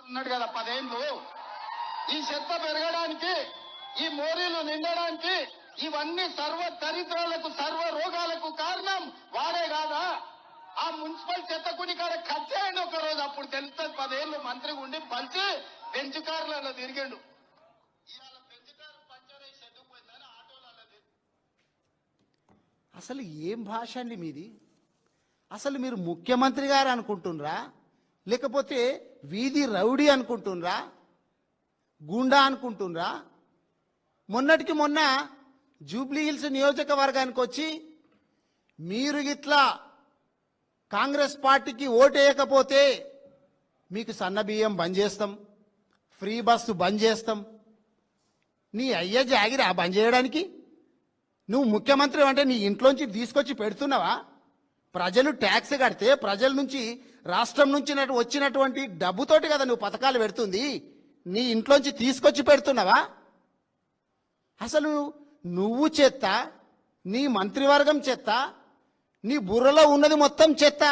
ఉన్నాడు కదా 10 ఏళ్ళు. ఈ చెత్త పెరగడానికి, ఈ మోరీలు నిండడానికి, ఇవన్నీ సర్వ దరిద్రాలకు, సర్వ రోగాలకు కారణం వాడే కాదా? ఆ మున్సిపల్ చెత్త కుని కాడ కట్టేయండి ఒక రోజు, అప్పుడు తెలుస్తుంది. 10 ఏళ్ళు మంత్రిగా ఉండి పంచి బెంచ్ కార్లలో తిరిగిండు. ఇవాళ బెంచ్ కారు పంచర్ అయి చెట్టుకుపోయిందని ఆటోలలో అసలు ఏం భాష అండి మీది? అసలు మీరు ముఖ్యమంత్రి గారు అనుకుంటున్నారా, లేకపోతే వీధి రౌడీ అనుకుంటున్నారా, గుండా అనుకుంటున్నారా? మొన్నటికి మొన్న జూబ్లీ హిల్స్ నియోజకవర్గానికి వచ్చి మీరు ఇట్లా కాంగ్రెస్ పార్టీకి ఓటేయకపోతే మీకు సన్న బియ్యం బంద్ చేస్తాం, ఫ్రీ బస్సు బంద్ చేస్తాం. నీ అయ్య జాగిరా బంద్ చేయడానికి? నువ్వు ముఖ్యమంత్రి అంటే నీ ఇంట్లోంచి తీసుకొచ్చి పెడుతున్నావా? ప్రజలు ట్యాక్స్ కడితే ప్రజల నుంచి, రాష్ట్రం నుంచి వచ్చినటువంటి డబ్బుతోటి కదా నువ్వు పథకాలు పెడుతుంది. నీ ఇంట్లోంచి తీసుకొచ్చి పెడుతున్నావా? అసలు నువ్వు చెత్త, నీ మంత్రివర్గం చెత్త, నీ బుర్రలో ఉన్నది మొత్తం చెత్త.